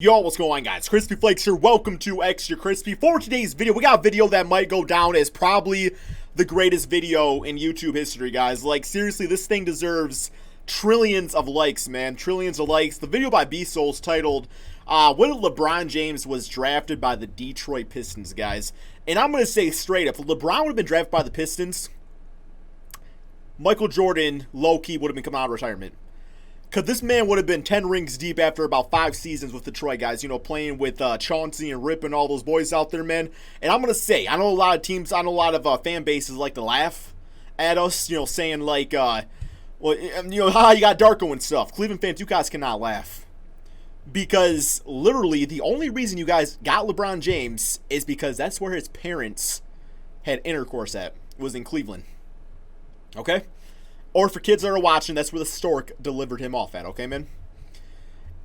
Yo, what's going on, guys? Crispy Flakes here. Welcome to Extra Crispy. For today's video, we got a video that might go down as probably the greatest video in YouTube history, guys. Like, seriously, this thing deserves trillions of likes, man. Trillions of likes. The video by B-Souls titled, What if LeBron James was drafted by the Detroit Pistons, guys? And I'm going to say straight up, if LeBron would have been drafted by the Pistons, Michael Jordan, low-key, would have been coming out of retirement. Because this man would have been 10 rings deep after about 5 seasons with Detroit, guys. You know, playing with Chauncey and Rip and all those boys out there, man. And I'm going to say, I know a lot of teams, I know a lot of fan bases like to laugh at us, you know, saying like, well, you know, haha, you got Darko and stuff. Cleveland fans, you guys cannot laugh. Because literally the only reason you guys got LeBron James is because that's where his parents had intercourse at. It was in Cleveland. Okay? Or for kids that are watching, that's where the stork delivered him off at, okay, man?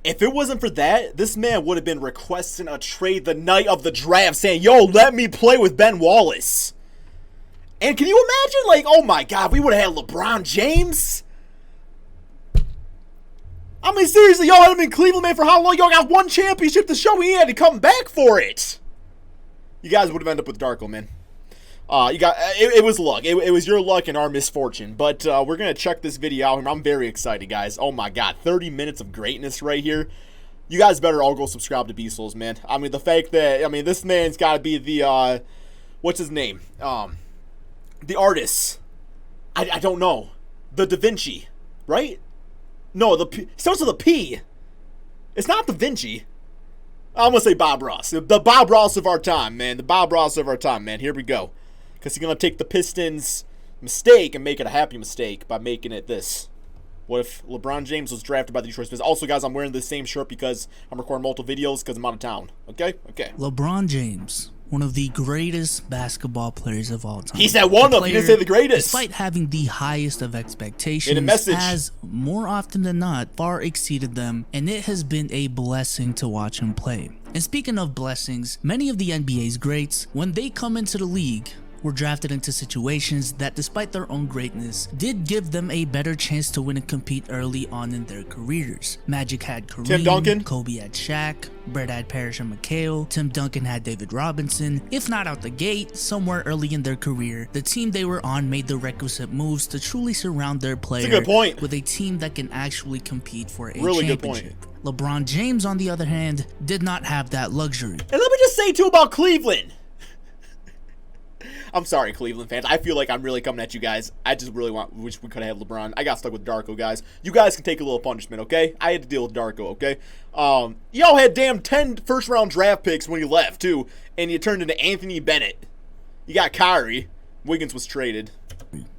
If it wasn't for that, this man would have been requesting a trade the night of the draft, saying, yo, let me play with Ben Wallace. And can you imagine, like, oh my God, we would have had LeBron James? I mean, seriously, y'all had him in Cleveland, man, for how long? Y'all got one championship to show. He had to come back for it. You guys would have ended up with Darko, man. It was luck. It was your luck and our misfortune. But we're going to check this video out. I'm very excited, guys. Oh, my God. 30 minutes of greatness right here. You guys better all go subscribe to B-Souls, man. I mean, the fact that, I mean, this man's got to be the, what's his name? The artist. I don't know. The Da Vinci, right? No, it starts with a P. It's not Da Vinci. I'm going to say Bob Ross. The Bob Ross of our time, man. The Bob Ross of our time, man. Here we go. Because he's going to take the Pistons' mistake and make it a happy mistake by making it this. What if LeBron James was drafted by the Detroit Pistons? Also, guys, I'm wearing the same shirt because I'm recording multiple videos because I'm out of town. Okay? Okay. LeBron James, one of the greatest basketball players of all time. He said one of, he didn't say the greatest. Despite having the highest of expectations, has, more often than not, far exceeded them, and it has been a blessing to watch him play. And speaking of blessings, many of the NBA's greats, when they come into the league, were drafted into situations that, despite their own greatness, did give them a better chance to win and compete early on in their careers. Magic had Kareem, Tim Duncan, Kobe had Shaq, Brett had Parrish and McHale, Tim Duncan had David Robinson. If not out the gate, somewhere early in their career, the team they were on made the requisite moves to truly surround their player with a team that can actually compete for a championship. LeBron James, on the other hand, did not have that luxury. And let me just say too about Cleveland. I'm sorry, Cleveland fans. I feel like I'm really coming at you guys. I just really wish we could have LeBron. I got stuck with Darko, guys. You guys can take a little punishment, okay? I had to deal with Darko, okay? Y'all had damn 10 first-round draft picks when you left, too, and you turned into Anthony Bennett. You got Kyrie. Wiggins was traded.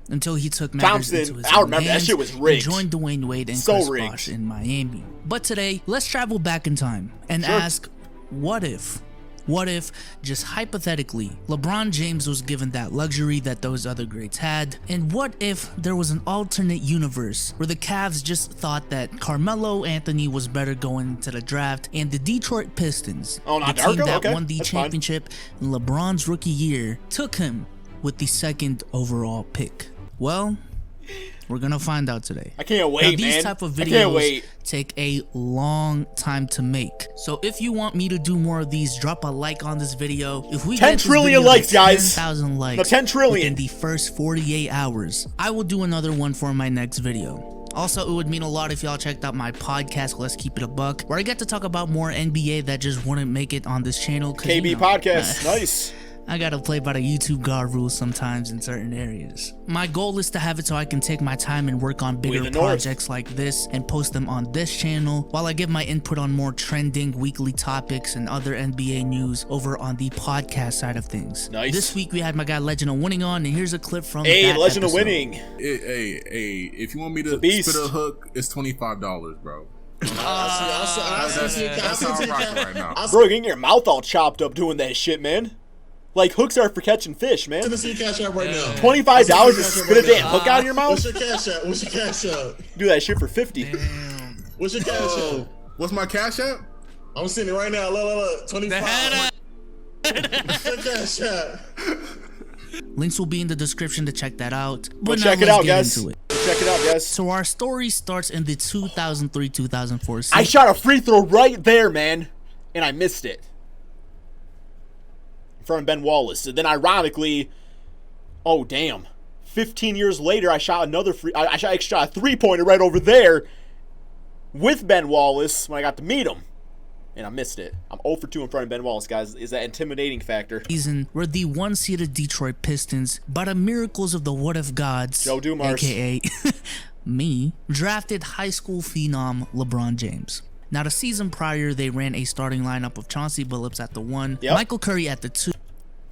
Until he took matters into his I remember that shit was rigged. And joined Dwayne Wade and Chris Bosh in Miami. But today, let's travel back in time and ask, what if? What if, just hypothetically, LeBron James was given that luxury that those other greats had? And what if there was an alternate universe where the Cavs just thought that Carmelo Anthony was better going into the draft, and the Detroit Pistons, the team that won the championship in LeBron's rookie year, took him with the 2nd overall pick? Well, we're gonna find out today. I can't wait, now, these type of videos take a long time to make. So if you want me to do more of these, drop a like on this video. If we 10 trillion likes, guys. 10,000 likes. No, 10 trillion. In the first 48 hours, I will do another one for my next video. Also, it would mean a lot if y'all checked out my podcast, Let's Keep It a Buck, where I get to talk about more NBA that just wouldn't make it on this channel. KB, you know, podcast, nice. I gotta play by the YouTube God rules sometimes in certain areas. My goal is to have it so I can take my time and work on bigger projects like this and post them on this channel, while I give my input on more trending weekly topics and other NBA news over on the podcast side of things. Nice. This week we had my guy Legend of Winning on, and here's a clip from that Legend episode. of Winning. Hey, if you want me to spit a hook, it's $25, bro. Bro, getting your mouth all chopped up doing that shit, man. Like, hooks are for catching fish, man. Send us your cash out right now. $25 to spit a damn hook out of your mouth? What's your cash out? What's your cash out? Do that shit for 50. Damn. What's your cash out? What's my cash out? I'm sending it right now. Look. 25. What's your cash out? Links will be in the description to check that out. But check it out, guys. Check it out, guys. So our story starts in the 2003-2004 season. I shot a free throw right there, man. and I missed it in front of Ben Wallace. And then ironically, oh damn, 15 years later, I shot I shot a three-pointer right over there with Ben Wallace when I got to meet him. And I missed it. I'm 0 for 2 in front of Ben Wallace, guys. Is that intimidating factor? Season where the one-seeded Detroit Pistons, by the miracles of the what-if gods, Joe Dumars, a.k.a. me, drafted high school phenom LeBron James. Now, the season prior, they ran a starting lineup of Chauncey Billups at the 1, Michael Curry at the 2.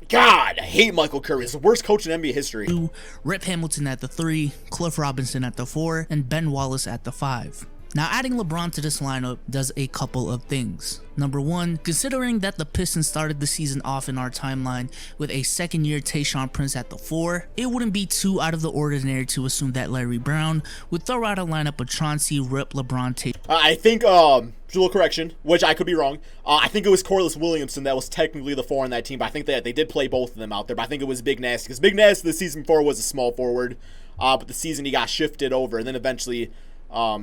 God, I hate Michael Curry. He's the worst coach in NBA history. Rip Hamilton at the 3, Cliff Robinson at the 4, and Ben Wallace at the 5. Now, adding LeBron to this lineup does a couple of things. Number one, considering that the Pistons started the season off in our timeline with a second-year Tayshaun Prince at the 4, it wouldn't be too out of the ordinary to assume that Larry Brown would throw out a lineup of Chauncey, Rip, LeBron, Tayshaun. I think, a little correction, which I could be wrong. I think it was Corliss Williamson that was technically the 4 on that team, but I think that they did play both of them out there. But I think it was Big Nasty, because Big Nasty the season before was a small forward, but the season he got shifted over, and then eventually...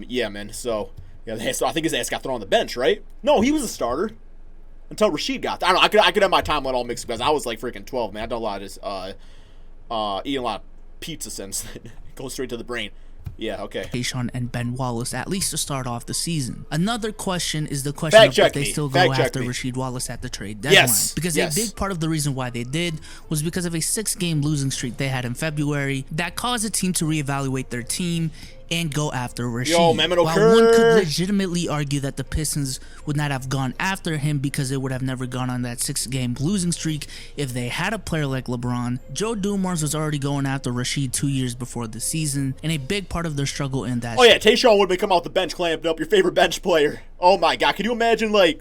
yeah, man. So I think his ass got thrown on the bench, right? No, he was a starter until Rasheed got. I don't know. I could have my timeline all mixed because I was like freaking 12, man. I done a lot of this, eating a lot of pizza since then. Goes straight to the brain. Yeah, okay. Tayshaun and Ben Wallace, at least to start off the season. Another question is the question of if they still go after Rasheed Wallace at the trade deadline. Yes. Because a big part of the reason why they did was because of a 6-game losing streak they had in February that caused the team to reevaluate their team and go after Rasheed. Yo, While one could legitimately argue that the Pistons would not have gone after him because they would have never gone on that 6-game losing streak if they had a player like LeBron, Joe Dumars was already going after Rasheed 2 years before the season, and a big part of their struggle in that. Oh yeah, Tayshaun would have come off the bench clamping up, your favorite bench player. Oh my God, can you imagine like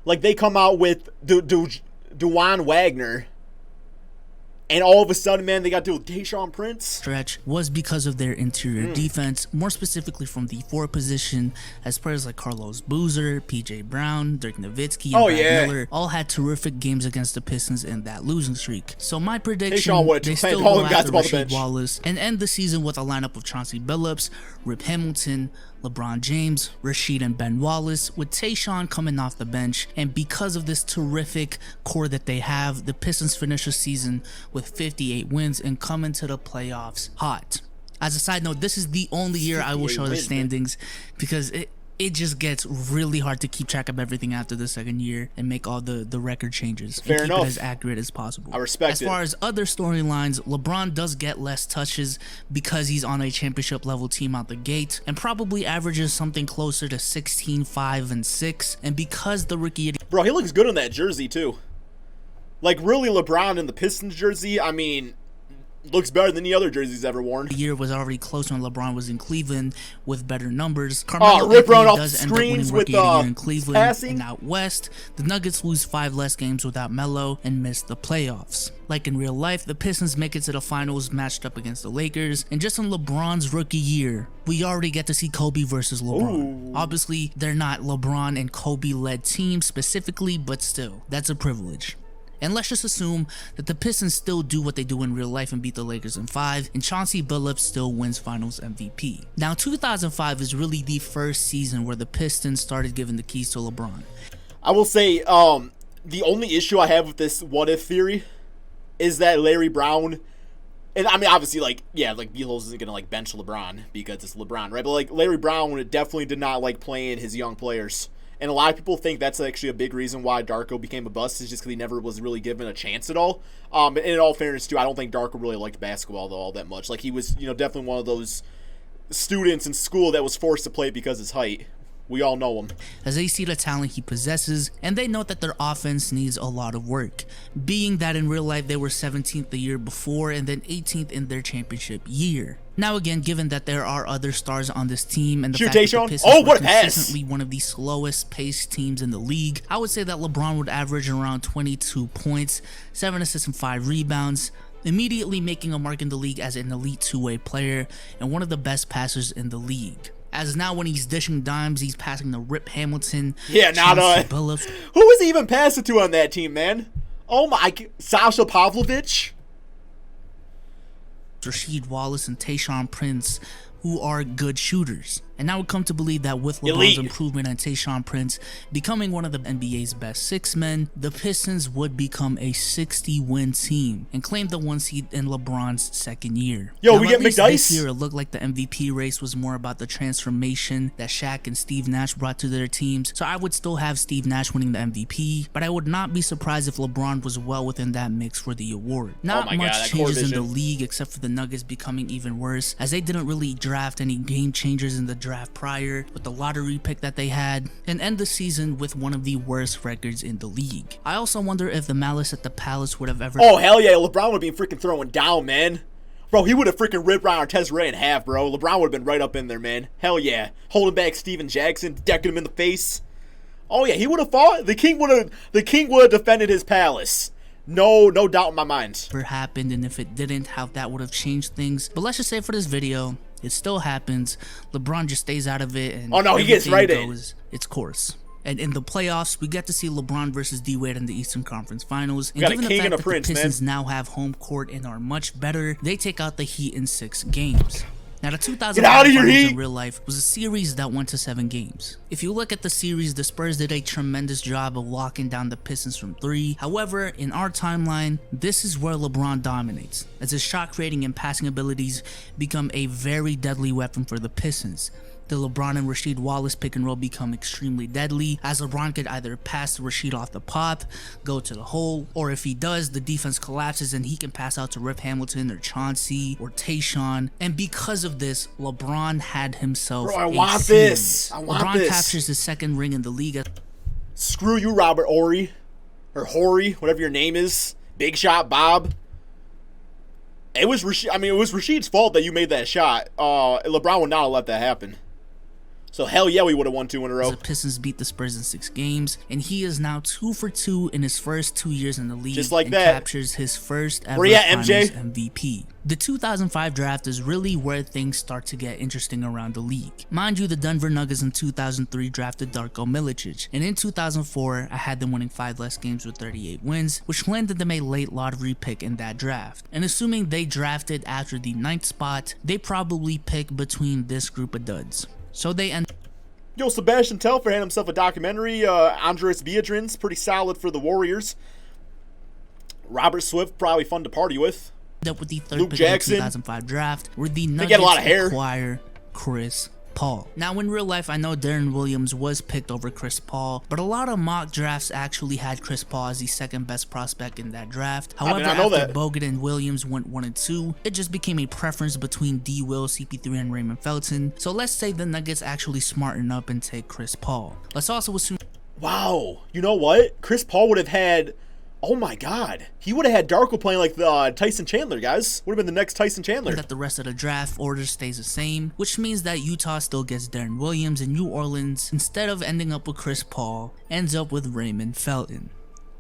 they come out with Duane Wagner, and all of a sudden, man, they got to do with Tayshaun Prince. Stretch was because of their interior defense, more specifically from the 4 position, as players like Carlos Boozer, PJ Brown, Dirk Nowitzki, and Brad Miller all had terrific games against the Pistons in that losing streak. So my prediction, they still go after Rasheed Wallace and end the season with a lineup of Chauncey Billups, Rip Hamilton, LeBron James, Rasheed, and Ben Wallace, with Tayshaun coming off the bench. And because of this terrific core that they have, the Pistons finish the season with 58 wins and come into the playoffs hot. As a side note, this is the only year I will show the standings because it just gets really hard to keep track of everything after the second year and make all the record changes and keep it as accurate as possible. I respect it. As far as other storylines, LeBron does get less touches because he's on a championship level team out the gate and probably averages something closer to 16, 5, and 6. And because the rookie... Bro, he looks good in that jersey too. Like really, LeBron in the Pistons jersey, I mean... looks better than the other jerseys ever worn. The year was already close when LeBron was in Cleveland with better numbers. Rip Brown off the screens with in Cleveland passing. And out west, the Nuggets lose 5 less games without Melo and miss the playoffs. Like in real life, the Pistons make it to the finals matched up against the Lakers. And just in LeBron's rookie year, we already get to see Kobe versus LeBron. Ooh. Obviously, they're not LeBron and Kobe-led teams specifically, but still, that's a privilege. And let's just assume that the Pistons still do what they do in real life and beat the Lakers in 5, and Chauncey Billups still wins Finals MVP. Now, 2005 is really the first season where the Pistons started giving the keys to LeBron. I will say, the only issue I have with this what-if theory is that Larry Brown, and I mean, obviously, Beals isn't going to, bench LeBron because it's LeBron, right? But, Larry Brown definitely did not like playing his young players. And a lot of people think that's actually a big reason why Darko became a bust, is just because he never was really given a chance at all. And in all fairness, too, I don't think Darko really liked basketball all that much. He was, definitely one of those students in school that was forced to play because of his height. We all know him. As they see the talent he possesses, and they note that their offense needs a lot of work, being that in real life they were 17th the year before and then 18th in their championship year. Now again, given that there are other stars on this team and the fact that the Pistons were consistently one of the slowest paced teams in the league, I would say that LeBron would average around 22 points, 7 assists and 5 rebounds, immediately making a mark in the league as an elite two-way player and one of the best passers in the league. As now when he's dishing dimes, he's passing to Rip Hamilton. Yeah, Billups. Who was he even passing to on that team, man? Oh my, Sasha Pavlovich? Rasheed Wallace and Tayshaun Prince, who are good shooters. And I would come to believe that with LeBron's improvement and Tayshaun Prince becoming one of the NBA's best 6 men, the Pistons would become a 60-win team and claim the 1 seed in LeBron's second year. Yo, now, we get McDice. This year, it looked like the MVP race was more about the transformation that Shaq and Steve Nash brought to their teams. So I would still have Steve Nash winning the MVP, but I would not be surprised if LeBron was well within that mix for the award. Not much changes in the league except for the Nuggets becoming even worse, as they didn't really draft any game changers in the draft prior with the lottery pick that they had, and end the season with one of the worst records in the league. I also wonder if the malice at the Palace would have ever— oh hell yeah, LeBron would be freaking throwing down, man. Bro, he would have freaking ripped Ron Artest Ray in half, bro. LeBron would have been right up in there, man. Hell yeah. Holding back Steven Jackson, decking him in the face. Oh yeah, he would have fought. The king would have defended his palace. No doubt in my mind. Happened, and if it didn't, how that would have changed things. But let's just say for this video, it still happens. LeBron just stays out of it, and oh no, he gets right in its course. And in the playoffs, we get to see LeBron versus D-Wade in the Eastern Conference Finals. And given the fact that the Pistons now have home court and are much better, they take out the Heat in 6 games. Now, the 2005 Finals in real life was a series that went to 7 games. If you look at the series, the Spurs did a tremendous job of locking down the Pistons from 3. However, in our timeline, this is where LeBron dominates, as his shot creating and passing abilities become a very deadly weapon for the Pistons. The LeBron and Rasheed Wallace pick and roll become extremely deadly, as LeBron could either pass Rasheed off the pop, go to the hole, or if he does, the defense collapses and he can pass out to Rip Hamilton or Chauncey or Tayshaun. And because of this, LeBron had himself LeBron captures his 2nd ring in the league. Screw you, Robert Horry, or Horry, whatever your name is. Big Shot Bob. It was Rasheed's fault that you made that shot. LeBron would not have let that happen. So hell yeah, we would have won 2 in a row. The Pistons beat the Spurs in 6 games, and he is now 2 for 2 in his first 2 years in the league. Just like and that. Captures his first ever Finals MVP. The 2005 draft is really where things start to get interesting around the league. Mind you, the Denver Nuggets in 2003 drafted Darko Milicic, and in 2004, I had them winning 5 less games with 38 wins, which landed them a late lottery pick in that draft. And assuming they drafted after the 9th spot, they probably pick between this group of duds. So they end. Yo, Sebastian Telfair had himself a documentary. Andres Viadrin's pretty solid for the Warriors. Robert Swift, probably fun to party with. Up with the 3rd pick of the 2005 draft, where the Nuggets acquire Chris Paul. Now, in real life, I know Darren Williams was picked over Chris Paul, but a lot of mock drafts actually had Chris Paul as the 2nd best prospect in that draft. However, after Bogut and Williams went 1 and 2, it just became a preference between D. Will, CP3, and Raymond Felton. So let's say the Nuggets actually smarten up and take Chris Paul. Let's also assume— wow, you know what? Chris Paul would have had— oh my god. He would have had Darko playing like the Tyson Chandler, guys. Would have been the next Tyson Chandler. That the rest of the draft order stays the same, which means that Utah still gets Darren Williams, and New Orleans, instead of ending up with Chris Paul, ends up with Raymond Felton.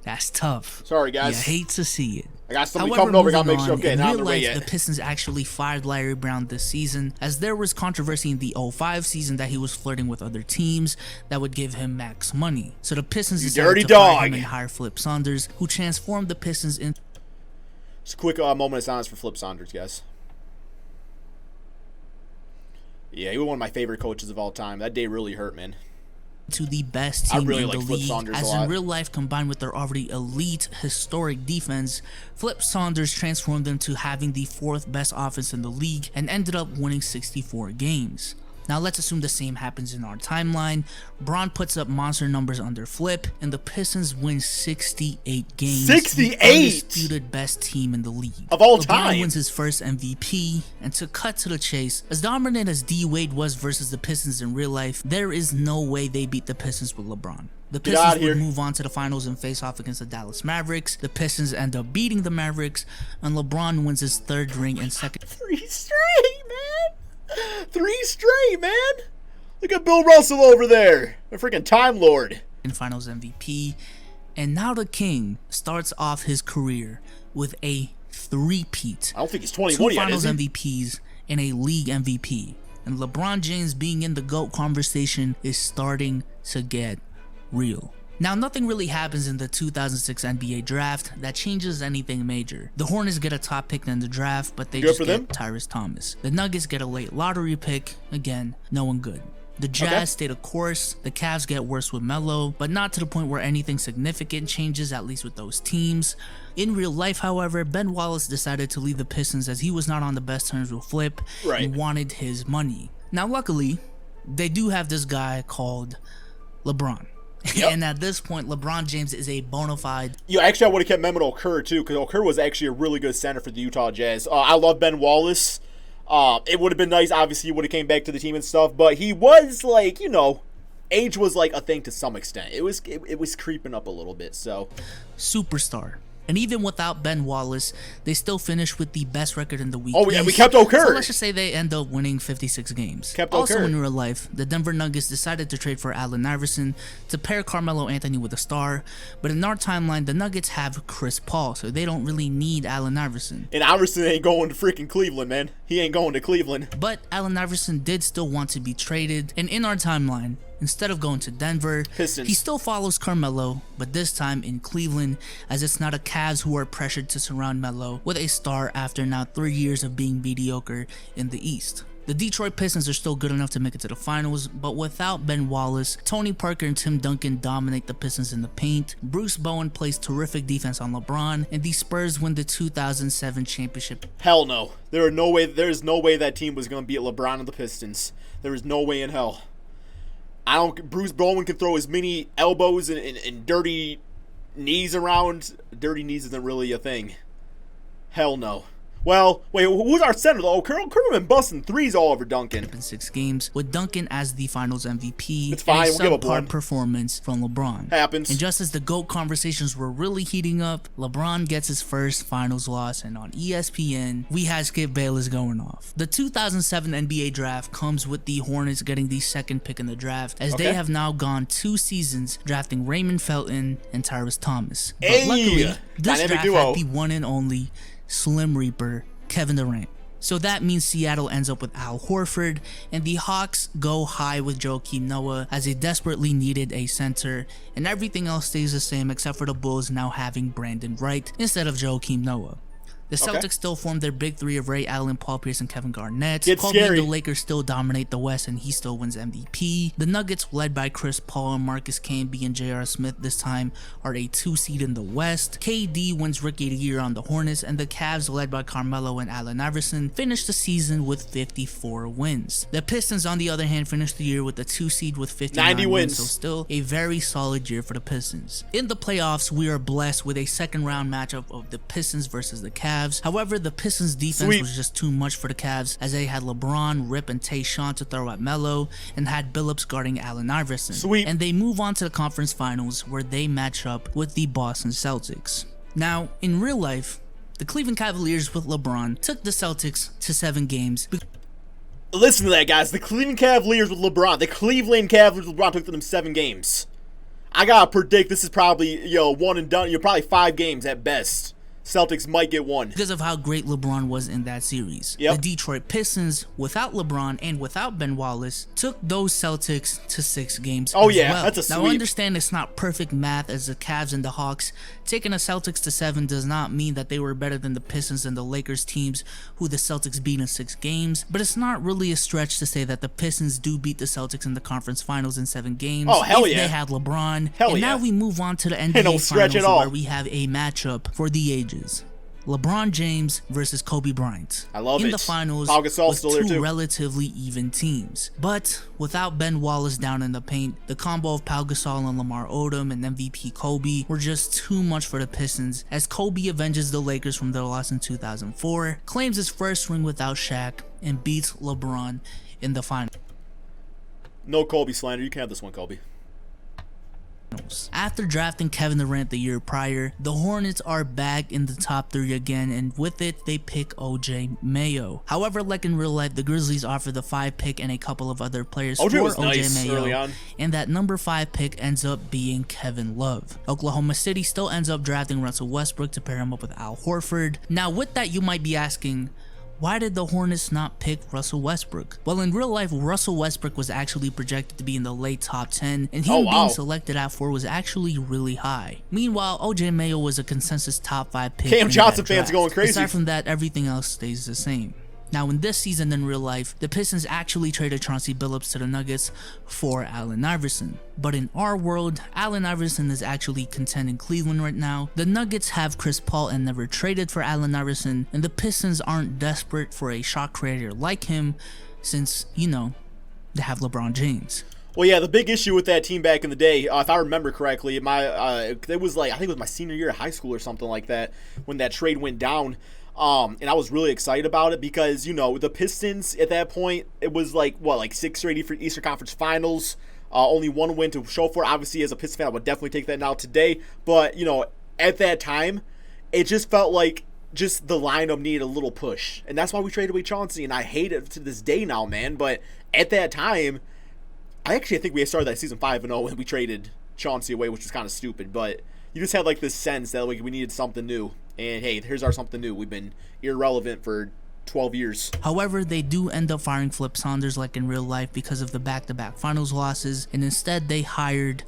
That's tough. Sorry, guys. You hate to see it. I got somebody coming over. Gotta make sure. Okay, in not real on the way life, yet. the Pistons actually fired Larry Brown this season, as there was controversy in the 05 season that he was flirting with other teams that would give him max money. So the Pistons decided to fire him and hire Flip Saunders, who transformed the Pistons into— just a quick moment of silence for Flip Saunders, guys. Yeah, he was one of my favorite coaches of all time. That day really hurt, man. To the best team in the league, as in real life, combined with their already elite historic defense, Flip Saunders transformed them to having the 4th best offense in the league and ended up winning 64 games. Now let's assume the same happens in our timeline. Bron puts up monster numbers under Flip, and the Pistons win 68 games. 68! The undisputed best team in the league. Of all time. LeBron wins his first MVP, and to cut to the chase, as dominant as D-Wade was versus the Pistons in real life, there is no way they beat the Pistons with LeBron. The Pistons would move on to the finals and face off against the Dallas Mavericks. The Pistons end up beating the Mavericks, and LeBron wins his 3rd ring and 2nd. 3 straight, man! 3 straight, man! Look at Bill Russell over there, a freaking Time Lord. And Finals MVP, and now the King starts off his career with a 3-peat. I don't think he's 21 yet, Finals MVPs and a league MVP. And LeBron James being in the GOAT conversation is starting to get real. Now, nothing really happens in the 2006 NBA draft that changes anything major. The Hornets get a top pick in the draft, but they just get Tyrese Thomas. The Nuggets get a late lottery pick. Again, no one good. The Jazz stay the course. The Cavs get worse with Melo, but not to the point where anything significant changes, at least with those teams. In real life, however, Ben Wallace decided to leave the Pistons as he was not on the best terms with Flip and wanted his money. Now, luckily, they do have this guy called LeBron. And at this point, LeBron James is a bona fide... Actually, I would have kept Mehmet Okur, too, because Okur was actually a really good center for the Utah Jazz. I love Ben Wallace. It would have been nice, obviously, he would have came back to the team and stuff, but he was, like, you know, age was, like, a thing to some extent. It was creeping up a little bit, so... Superstar. And even without Ben Wallace, they still finished with the best record in the week. Oh, yeah, we kept Okur. So let's just say they end up winning 56 games. Also in real life, the Denver Nuggets decided to trade for Allen Iverson to pair Carmelo Anthony with a star. But in our timeline, the Nuggets have Chris Paul, so they don't really need Allen Iverson. And Iverson ain't going to freaking Cleveland, man. He ain't going to Cleveland. But Allen Iverson did still want to be traded. And in our timeline, instead of going to Denver, Pistons. He still follows Carmelo, but this time in Cleveland, as it's not a Cavs who are pressured to surround Melo with a star after now 3 years of being mediocre in the East. The Detroit Pistons are still good enough to make it to the finals, but without Ben Wallace, Tony Parker and Tim Duncan dominate the Pistons in the paint, Bruce Bowen plays terrific defense on LeBron, and the Spurs win the 2007 championship. Hell no. There is no way that team was going to beat LeBron and the Pistons. There is no way in hell. Bruce Bowen can throw as many elbows and dirty knees around. Dirty knees isn't really a thing. Hell no. Well, wait, who's our center though? Kerr been busting threes all over Duncan. In 6 games, with Duncan as the Finals MVP. It's fine. We'll give up one performance from LeBron. Happens. And just as the GOAT conversations were really heating up, LeBron gets his first Finals loss, and on ESPN, we had Skip Bayless going off. The 2007 NBA draft comes with the Hornets getting the 2nd pick in the draft, as they have now gone 2 seasons drafting Raymond Felton and Tyrese Thomas. But luckily, this draft had the one and only Slim Reaper, Kevin Durant. So that means Seattle ends up with Al Horford, and the Hawks go high with Joakim Noah as they desperately needed a center, and everything else stays the same except for the Bulls now having Brandon Wright instead of Joakim Noah. The Celtics still form their big 3 of Ray Allen, Paul Pierce, and Kevin Garnett. Kobe and the Lakers still dominate the West, and he still wins MVP. The Nuggets, led by Chris Paul and Marcus Camby and J.R. Smith this time, are a 2 seed in the West. KD wins Rookie of the Year on the Hornets, and the Cavs, led by Carmelo and Allen Iverson, finish the season with 54 wins. The Pistons, on the other hand, finished the year with a 2 seed with 59 wins, so still a very solid year for the Pistons. In the playoffs, we are blessed with a 2nd round matchup of the Pistons versus the Cavs. However, the Pistons defense was just too much for the Cavs, as they had LeBron, Rip, and Tayshaun to throw at Melo, and had Billups guarding Allen Iverson. And they move on to the conference finals, where they match up with the Boston Celtics. Now, in real life, the Cleveland Cavaliers with LeBron took the Celtics to 7 games. Listen to that, guys. The Cleveland Cavaliers with LeBron. The Cleveland Cavaliers with LeBron took them 7 games. I gotta predict this is probably, one and done. Probably 5 games at best. Celtics might get 1. Because of how great LeBron was in that series. The Detroit Pistons, without LeBron and without Ben Wallace, took those Celtics to 6 games as well. That's a sweep. Now, understand it's not perfect math, as the Cavs and the Hawks taking the Celtics to 7 does not mean that they were better than the Pistons and the Lakers teams who the Celtics beat in 6 games. But it's not really a stretch to say that the Pistons do beat the Celtics in the conference finals in 7 games. Oh, hell if yeah. they had LeBron. Hell and yeah. now we move on to the NBA finals, where we have a matchup for the ages. LeBron James versus Kobe Bryant. I love it. In the finals with 2 relatively even teams. But without Ben Wallace down in the paint, the combo of Pau Gasol and Lamar Odom and MVP Kobe were just too much for the Pistons, as Kobe avenges the Lakers from their loss in 2004, claims his first ring without Shaq, and beats LeBron in the finals. No Kobe slander. You can have this one, Kobe. After drafting Kevin Durant the year prior, the Hornets are back in the top 3 again, and with it, they pick OJ Mayo. However, like in real life, the Grizzlies offer the 5 pick and a couple of other players for OJ Mayo, and that number 5 pick ends up being Kevin Love. Oklahoma City still ends up drafting Russell Westbrook to pair him up with Al Horford. Now, with that, you might be asking, why did the Hornets not pick Russell Westbrook? Well, in real life, Russell Westbrook was actually projected to be in the late top 10, and him being selected at 4 was actually really high. Meanwhile, OJ Mayo was a consensus top 5 pick. Cam Johnson fans are going crazy. Aside from that, everything else stays the same. Now, in this season in real life, the Pistons actually traded Chauncey Billups to the Nuggets for Allen Iverson. But in our world, Allen Iverson is actually content in Cleveland right now. The Nuggets have Chris Paul and never traded for Allen Iverson, and the Pistons aren't desperate for a shot creator like him since, you know, they have LeBron James. Well, yeah, the big issue with that team back in the day, if I remember correctly, it was like, I think it was my senior year of high school or something like that when that trade went down. And I was really excited about it because, you know, the Pistons at that point, it was like, what, like 6 or 8 for Eastern Conference Finals, only 1 win to show for it. Obviously, as a Pistons fan, I would definitely take that now today. But, you know, at that time, it just felt like just the lineup needed a little push. And that's why we traded away Chauncey, and I hate it to this day now, man. But at that time, I think we started that season 5-0 when we traded Chauncey away, which was kind of stupid. But you just had like this sense that like we needed something new. And hey, here's our something new. We've been irrelevant for 12 years. However, they do end up firing Flip Saunders like in real life because of the back-to-back finals losses, and instead they hired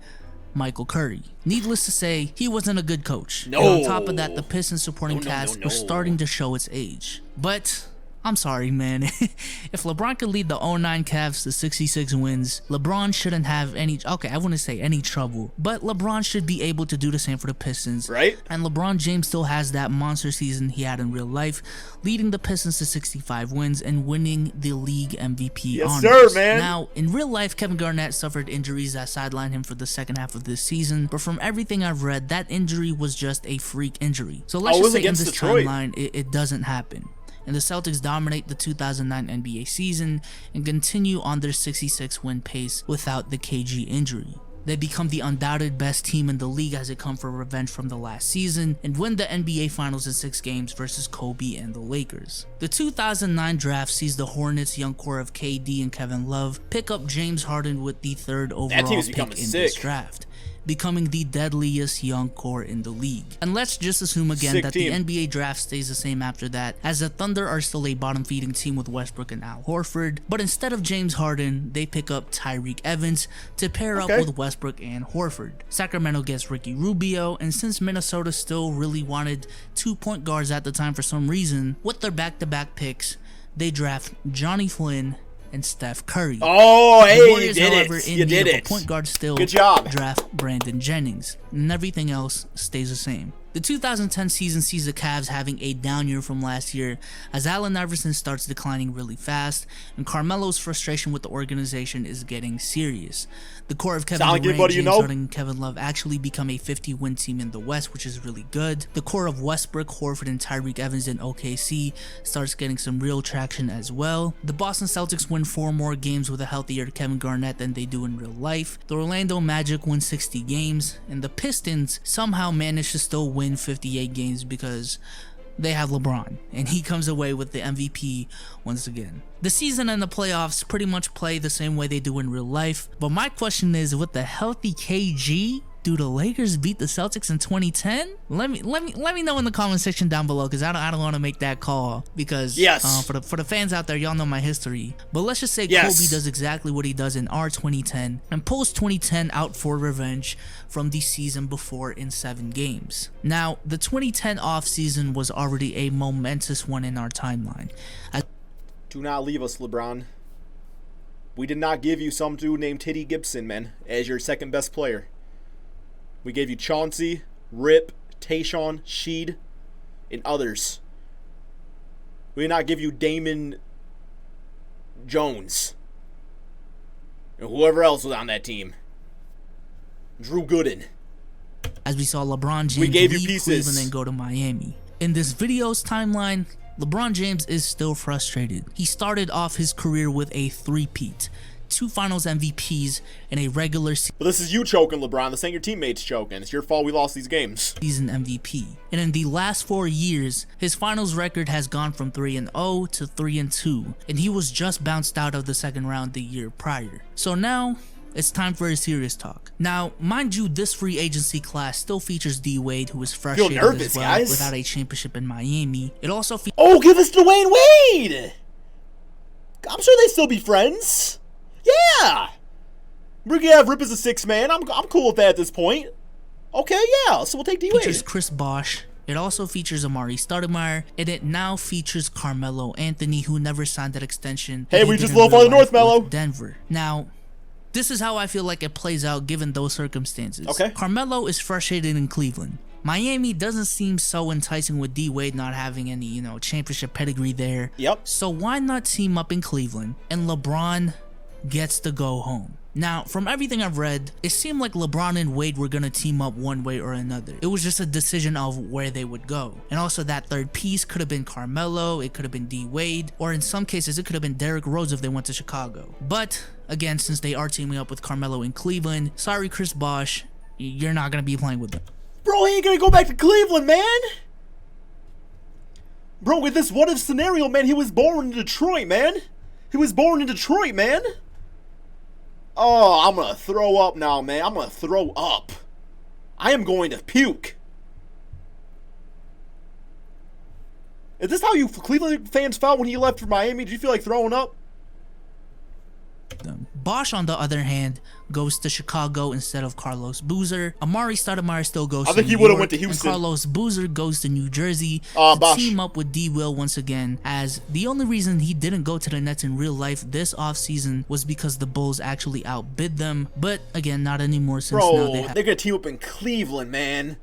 Michael Curry. Needless to say, he wasn't a good coach. No. And on top of that, the Pistons supporting cast was starting to show its age. But I'm sorry, man. If LeBron could lead the 09 Cavs to 66 wins, LeBron shouldn't have any, okay, I wouldn't say any trouble, but LeBron should be able to do the same for the Pistons. Right? And LeBron James still has that monster season he had in real life, leading the Pistons to 65 wins and winning the league MVP honors. Yes, sir, man. Now, in real life, Kevin Garnett suffered injuries that sidelined him for the second half of this season, but from everything I've read, that injury was just a freak injury. So let's just say in this timeline, it doesn't happen. And the Celtics dominate the 2009 NBA season and continue on their 66-win pace without the KG injury. They become the undoubted best team in the league as they come for revenge from the last season and win the NBA Finals in 6 games versus Kobe and the Lakers. The 2009 draft sees the Hornets' young core of KD and Kevin Love pick up James Harden with the 3rd overall pick in this draft, becoming the deadliest young core in the league. And let's just assume again that the NBA draft stays the same after that, as the Thunder are still a bottom-feeding team with Westbrook and Al Horford, but instead of James Harden, they pick up Tyreke Evans to pair up with Westbrook and Horford. Sacramento gets Ricky Rubio, and since Minnesota still really wanted 2 point guards at the time for some reason, with their back-to-back picks, they draft Johnny Flynn and Steph Curry. Oh, hey, Warriors, you did however, it. in You need did of it. A point guard still Good job. Draft Brandon Jennings, and everything else stays the same. The 2010 season sees the Cavs having a down year from last year as Allen Iverson starts declining really fast and Carmelo's frustration with the organization is getting serious. The core of Kevin Durant, James Harden, and Kevin Love actually become a 50-win team in the West, which is really good. The core of Westbrook, Horford, and Tyreke Evans in OKC starts getting some real traction as well. The Boston Celtics win 4 more games with a healthier Kevin Garnett than they do in real life. The Orlando Magic win 60 games, and the Pistons somehow manage to still win 58 games because they have LeBron, and he comes away with the MVP once again. The season and the playoffs pretty much play the same way they do in real life, but my question is, with the healthy KG, do the Lakers beat the Celtics in 2010? Let me know in the comment section down below, because I don't want to make that call, because for the fans out there, y'all know my history. But let's just say Kobe does exactly what he does in our 2010 and pulls 2010 out for revenge from the season before in 7 games. Now, the 2010 offseason was already a momentous one in our timeline. Do not leave us, LeBron. We did not give you some dude named Titty Gibson, man, as your second best player. We gave you Chauncey, Rip, Tayshaun, Sheed, and others. We did not give you Damon Jones and whoever else was on that team. Drew Gooden. As we saw LeBron James leave Cleveland and go to Miami. In this video's timeline, LeBron James is still frustrated. He started off his career with a three-peat, 2 finals MVPs, and a regular But this is you choking, LeBron. This ain't your teammates choking. It's your fault we lost these games. Season MVP. And in the last 4 years, his finals record has gone from 3-0 to 3-2, and he was just bounced out of the second round the year prior. So now, it's time for a serious talk. Now, mind you, this free agency class still features D Wade, who is frustrated as well without a championship in Miami. It also oh, give us Dwayne Wade! I'm sure they still be friends. Yeah! We're gonna have Rip as a 6 man. I'm cool with that at this point. Okay, yeah, so we'll take D Wade. Features Chris Bosh. It also features Amari Stoudemire, and it now features Carmelo Anthony, who never signed that extension. Hey, we just a little farther north, Melo. Denver. Now, this is how I feel like it plays out given those circumstances. Okay. Carmelo is frustrated in Cleveland. Miami doesn't seem so enticing with D Wade not having any, championship pedigree there. Yep. So why not team up in Cleveland and LeBron gets to go home? Now, from everything I've read, it seemed like LeBron and Wade were gonna team up one way or another. It was just a decision of where they would go. And also that third piece could have been Carmelo, it could have been D Wade, or in some cases it could have been Derrick Rose if they went to Chicago. But again, since they are teaming up with Carmelo in Cleveland, sorry Chris Bosh, you're not gonna be playing with them. Bro, he ain't gonna go back to Cleveland, man! Bro, with this what if scenario, man, he was born in Detroit, man! He was born in Detroit, man! Oh, I'm gonna throw up now, man. I'm gonna throw up. I am going to puke. Is this how you Cleveland fans felt when you left for Miami? Did you feel like throwing up? Bosh, on the other hand, goes to Chicago instead of Carlos Boozer. Amari Stoudemire still goes to New York. I think he would have went to Houston. And Carlos Boozer goes to New Jersey to team up with D. Will once again, as the only reason he didn't go to the Nets in real life this offseason was because the Bulls actually outbid them. But again, not anymore since now they're gonna team up in Cleveland, man.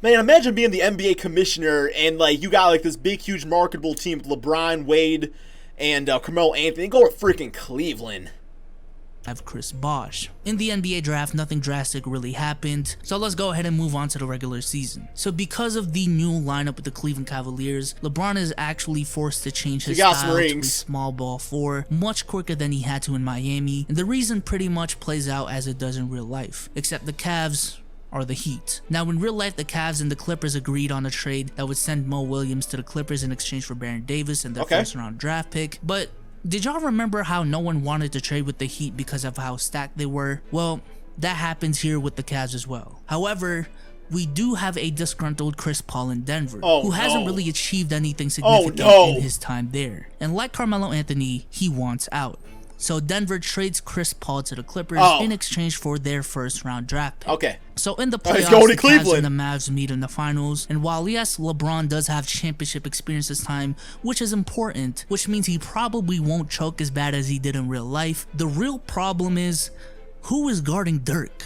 Man, imagine being the NBA commissioner and you got this big, huge, marketable team with LeBron, Wade, and Carmelo Anthony. Go to freaking Cleveland. Have Chris Bosh. In the NBA draft, nothing drastic really happened, so let's go ahead and move on to the regular season. So because of the new lineup with the Cleveland Cavaliers, LeBron is actually forced to change his style to a small ball 4 much quicker than he had to in Miami, and the reason pretty much plays out as it does in real life, except the Cavs are the Heat. Now, in real life, the Cavs and the Clippers agreed on a trade that would send Mo Williams to the Clippers in exchange for Baron Davis and their first-round draft pick, but did y'all remember how no one wanted to trade with the Heat because of how stacked they were? Well, that happens here with the Cavs as well. However, we do have a disgruntled Chris Paul in Denver, who hasn't really achieved anything significant in his time there. And like Carmelo Anthony, he wants out. So Denver trades Chris Paul to the Clippers in exchange for their first-round draft pick. So in the playoffs, the Cavs and the Mavs meet in the finals, and while yes, LeBron does have championship experience this time, which is important, which means he probably won't choke as bad as he did in real life, the real problem is, who is guarding Dirk?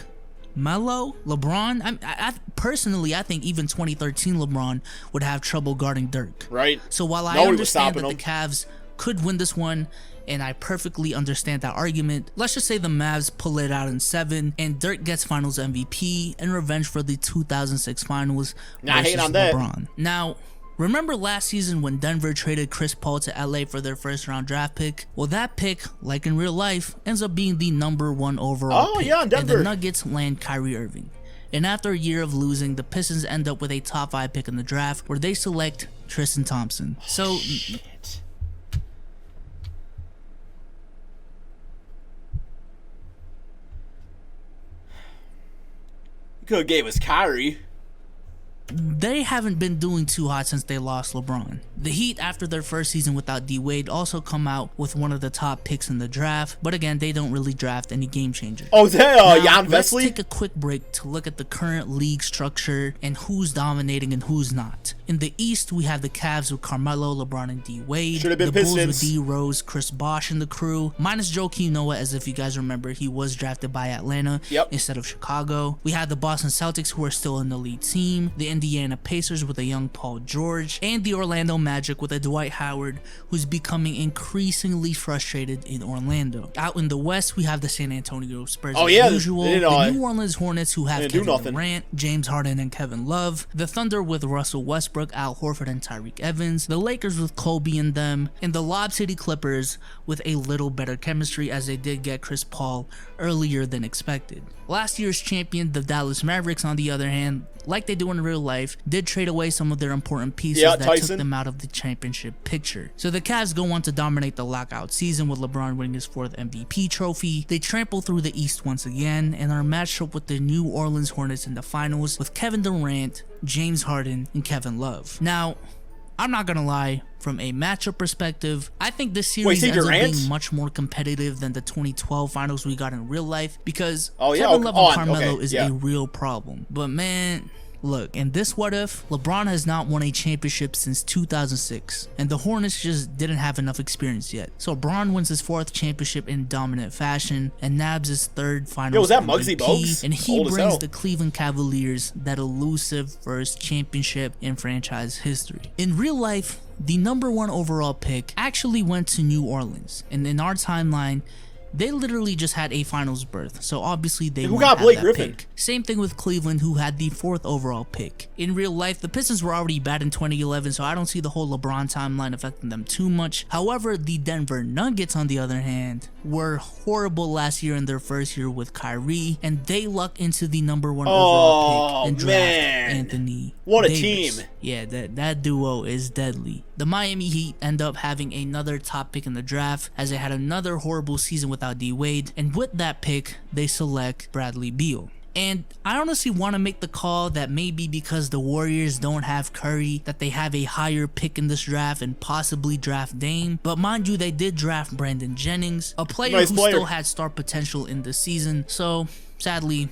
Melo? LeBron? I personally, I think even 2013 LeBron would have trouble guarding Dirk. Right. So while I understand that the Cavs could win this one, and I perfectly understand that argument, let's just say the Mavs pull it out in 7 and Dirk gets finals MVP and revenge for the 2006 finals versus LeBron. Now, remember last season when Denver traded Chris Paul to LA for their first-round draft pick? Well, that pick, like in real life, ends up being the #1 overall pick, Denver. And the Nuggets land Kyrie Irving. And after a year of losing, the Pistons end up with a top 5 pick in the draft where they select Tristan Thompson. So could have gave us Kyrie. They haven't been doing too hot since they lost LeBron. The Heat, after their first season without D Wade, also come out with one of the top picks in the draft, but again, they don't really draft any game changers. Oh, is that Jan Vesley? Let's take a quick break to look at the current league structure and who's dominating and who's not. In the East, we have the Cavs with Carmelo, LeBron, and D Wade. Should have been the Pistons. Bulls with D Rose, Chris Bosh, and the crew, minus Joakim Noah, as if you guys remember, he was drafted by Atlanta instead of Chicago. We have the Boston Celtics, who are still an elite team. The Indiana Pacers with a young Paul George, and the Orlando Magic with a Dwight Howard who's becoming increasingly frustrated in Orlando. Out in the West, we have the San Antonio Spurs as usual, the New Orleans Hornets who have Kevin Durant, James Harden, and Kevin Love, the Thunder with Russell Westbrook, Al Horford, and Tyreek Evans, the Lakers with Kobe and them, and the Lob City Clippers with a little better chemistry as they did get Chris Paul earlier than expected. Last year's champion, the Dallas Mavericks, on the other hand, like they do in real life, did trade away some of their important pieces that took them out of the championship picture. So the Cavs go on to dominate the lockout season with LeBron winning his 4th MVP trophy. They trample through the East once again and are matched up with the New Orleans Hornets in the finals with Kevin Durant, James Harden, and Kevin Love. Now, I'm not gonna lie, from a matchup perspective, I think this series ends up being much more competitive than the 2012 finals we got in real life, because Kevin Love and Carmelo is a real problem. But man, look, in this what if, LeBron has not won a championship since 2006, and the Hornets just didn't have enough experience yet. So LeBron wins his 4th championship in dominant fashion and nabs his 3rd finals MVP, and he brings the Cleveland Cavaliers that elusive first championship in franchise history. In real life, the #1 overall pick actually went to New Orleans, and in our timeline, they literally just had a finals berth, so obviously they won't have that pick. Same thing with Cleveland, who had the 4th overall pick. In real life, the Pistons were already bad in 2011, so I don't see the whole LeBron timeline affecting them too much. However, the Denver Nuggets, on the other hand, were horrible last year in their first year with Kyrie, and they luck into the #1 overall pick and draft Anthony Davis. Team. Yeah, that duo is deadly. The Miami Heat end up having another top pick in the draft, as they had another horrible season without D-Wade, and with that pick, they select Bradley Beal. And I honestly want to make the call that maybe because the Warriors don't have Curry, that they have a higher pick in this draft and possibly draft Dame. But mind you, they did draft Brandon Jennings, a player who still had star potential in the season. So sadly,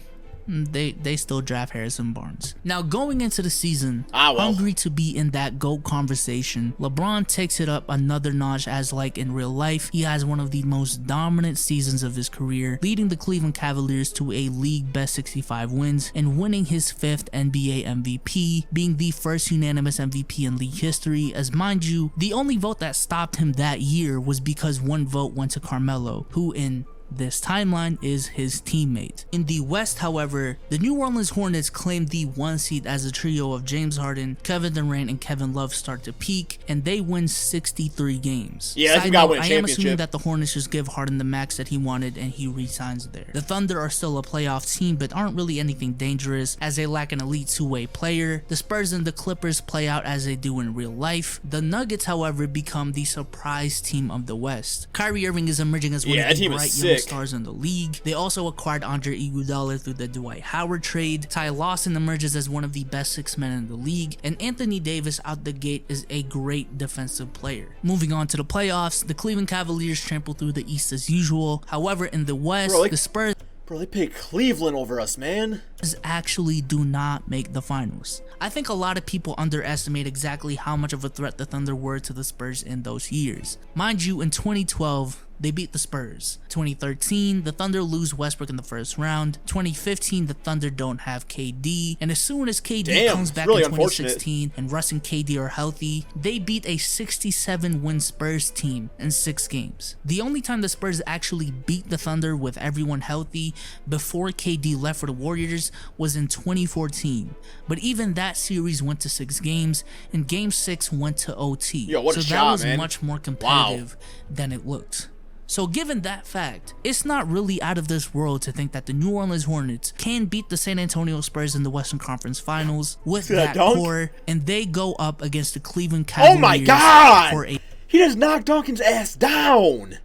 they still draft Harrison Barnes. Now, going into the season, hungry to be in that GOAT conversation, LeBron takes it up another notch, as like in real life, he has one of the most dominant seasons of his career, leading the Cleveland Cavaliers to a league best 65 wins and winning his 5th NBA MVP, being the first unanimous MVP in league history, as mind you, the only vote that stopped him that year was because one vote went to Carmelo, who in this timeline is his teammate. In the West, however, the New Orleans Hornets claimed the 1 seed as a trio of James Harden, Kevin Durant, and Kevin Love start to peak, and they win 63 games. Yeah, I am assuming that the Hornets just give Harden the max that he wanted and he re-signs there. The Thunder are still a playoff team, but aren't really anything dangerous, as they lack an elite two-way player. The Spurs and the Clippers play out as they do in real life. The Nuggets, however, become the surprise team of the West. Kyrie Irving is emerging as one of the bright young stars in the league. They also acquired Andre Iguodala through the Dwight Howard trade. Ty Lawson emerges as one of the best 6 men in the league, and Anthony Davis out the gate is a great defensive player. Moving on to the playoffs, the Cleveland Cavaliers trample through the East as usual. However, in the West, the Spurs they pick Cleveland over us, man. Actually do not make the finals. I think a lot of people underestimate exactly how much of a threat the Thunder were to the Spurs in those years. Mind you, in 2012, they beat the Spurs. 2013, the Thunder lose Westbrook in the first round. 2015, the Thunder don't have KD. And as soon as KD comes back in 2016 and Russ and KD are healthy, they beat a 67-win Spurs team in 6 games. The only time the Spurs actually beat the Thunder with everyone healthy before KD left for the Warriors was in 2014. But even that series went to 6 games, and Game 6 went to OT. So that was much more competitive than it looked. So given that fact, it's not really out of this world to think that the New Orleans Hornets can beat the San Antonio Spurs in the Western Conference Finals with that core, and they go up against the Cleveland Cavaliers. Oh my God! He just knocked Duncan's ass down!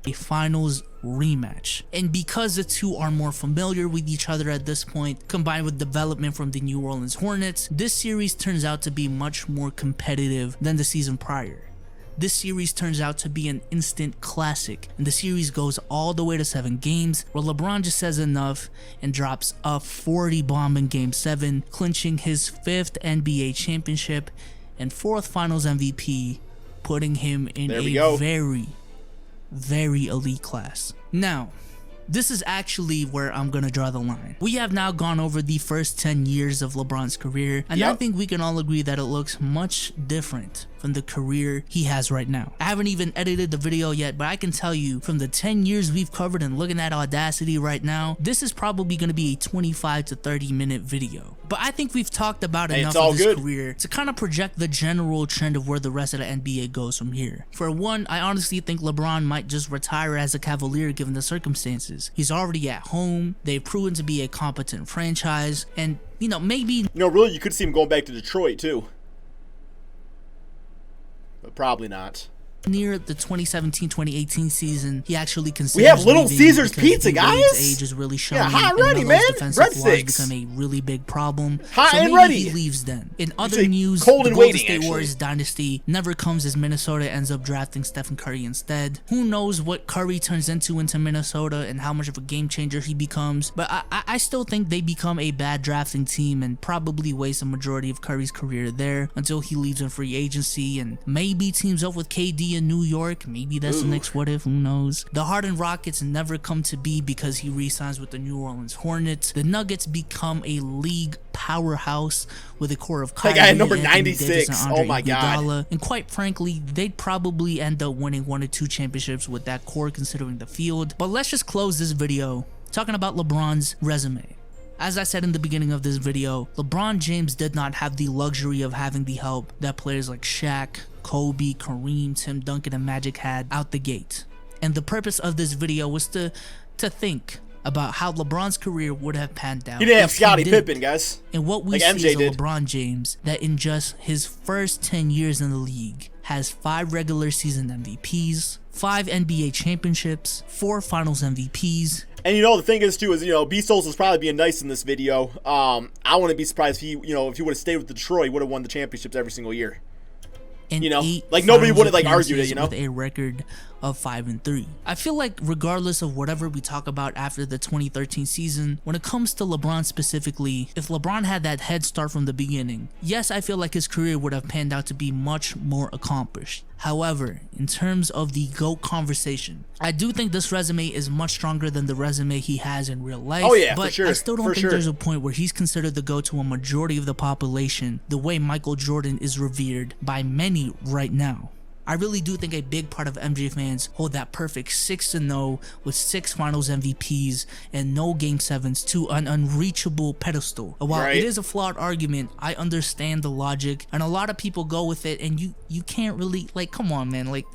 A finals rematch. And because the two are more familiar with each other at this point, combined with development from the New Orleans Hornets, this series turns out to be much more competitive than the season prior. This series turns out to be an instant classic, and the series goes all the way to 7 games, where LeBron just says enough and drops a 40 bomb in Game 7, clinching his 5th NBA championship and 4th Finals MVP, putting him in a very, very elite class. Now, this is actually where I'm gonna draw the line. We have now gone over the first 10 years of LeBron's career, and I think we can all agree that it looks much different from the career he has right now. I haven't even edited the video yet, but I can tell you from the 10 years we've covered and looking at Audacity right now, this is probably going to be a 25 to 30 minute video. But I think we've talked about enough of his career to kind of project the general trend of where the rest of the NBA goes from here. For one, I honestly think LeBron might just retire as a Cavalier given the circumstances. He's already at home, they've proven to be a competent franchise, and you know, maybe... You know, really, you could see him going back to Detroit, too. But probably not. Near the 2017-2018 season, he actually considers we have Little Caesars Pizza, guys. His age is really showing. Yeah, hot and ready, man. Breadsticks become a really big problem. Hot and ready. He leaves then. In other news, cold and the Golden waiting, State Warriors dynasty never comes as Minnesota ends up drafting Stephen Curry instead. Who knows what Curry turns into Minnesota and how much of a game changer he becomes? But I still think they become a bad drafting team and probably waste a majority of Curry's career there until he leaves in free agency and maybe teams up with KD in New York. Maybe that's the next what if, who knows. The Harden Rockets never come to be because he re-signs with the New Orleans Hornets. The Nuggets become a league powerhouse with a core of Kyrie, that guy number 96. Davis, and Andre Oh my God. And quite frankly, they'd probably end up winning 1 or 2 championships with that core considering the field. But let's just close this video talking about LeBron's resume. As I said in the beginning of this video, LeBron James did not have the luxury of having the help that players like Shaq, Kobe, Kareem, Tim Duncan, and Magic had out the gate. And the purpose of this video was to think about how LeBron's career would have panned out. He didn't have Scottie Pippen, guys. And what we see is a LeBron James that in just his first 10 years in the league has 5 regular season MVPs, 5 NBA championships, 4 finals MVPs. And you know, the thing is too is, you know, B-Souls was probably being nice in this video. I wouldn't be surprised if he, you know, if he would have stayed with Detroit, he would have won the championships every single year. And you know, like nobody would have like argued it, you know, with a record of 5-3. I feel like regardless of whatever we talk about after the 2013 season, when it comes to LeBron specifically, if LeBron had that head start from the beginning, yes, I feel like his career would have panned out to be much more accomplished. However, in terms of the GOAT conversation, I do think this resume is much stronger than the resume he has in real life. Oh yeah, but for sure. I still don't think there's a point where he's considered the GOAT to a majority of the population the way Michael Jordan is revered by many right now. I really do think a big part of MJ fans hold that perfect 6-0 with 6 finals MVPs and no game 7s to an unreachable pedestal. While it is a flawed argument, I understand the logic, and a lot of people go with it, and you can't really, like, come on, man, like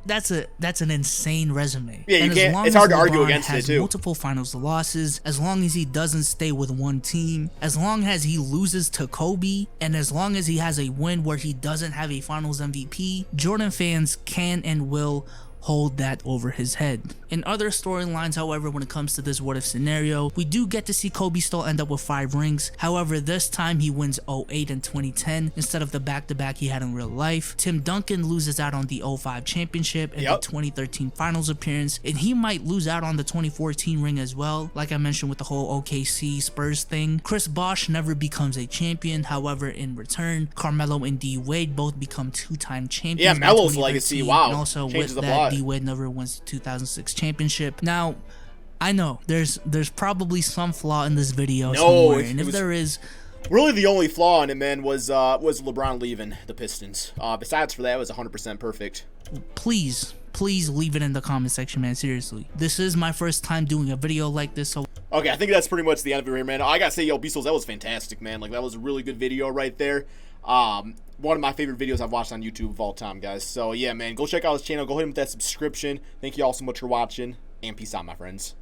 that's an insane resume. Yeah, you can't. It's hard to argue against it too. Multiple finals losses, as long as he doesn't stay with one team, as long as he loses to Kobe, and as long as he has a win where he doesn't have a finals MVP, Jordan fans can and will hold that over his head. In other storylines, however, when it comes to this what if scenario, we do get to see Kobe still end up with 5 rings. However, this time he wins 08 and 2010 instead of the back-to-back he had in real life. Tim Duncan loses out on the 05 championship and the 2013 finals appearance, and he might lose out on the 2014 ring as well, like I mentioned with the whole OKC Spurs thing. Chris Bosh never becomes a champion. However, in return, Carmelo and D Wade both become 2-time champions. Yeah, Melo's legacy, wow, and also changes with the that, plot. D Wade never wins the 2006 championship. Now, I know there's probably some flaw in this video somewhere, and if there is, really the only flaw in it, man, was LeBron leaving the Pistons. Besides for that, it was 100% perfect. Please leave it in the comment section, man. Seriously, this is my first time doing a video like this, so okay, I think that's pretty much the end of it here, man. I gotta say, yo, B-Souls, that was fantastic, man. Like, that was a really good video right there. One of my favorite videos I've watched on YouTube of all time, guys. So yeah, man, go check out his channel, go hit him with that subscription. Thank you all so much for watching, and peace out, my friends.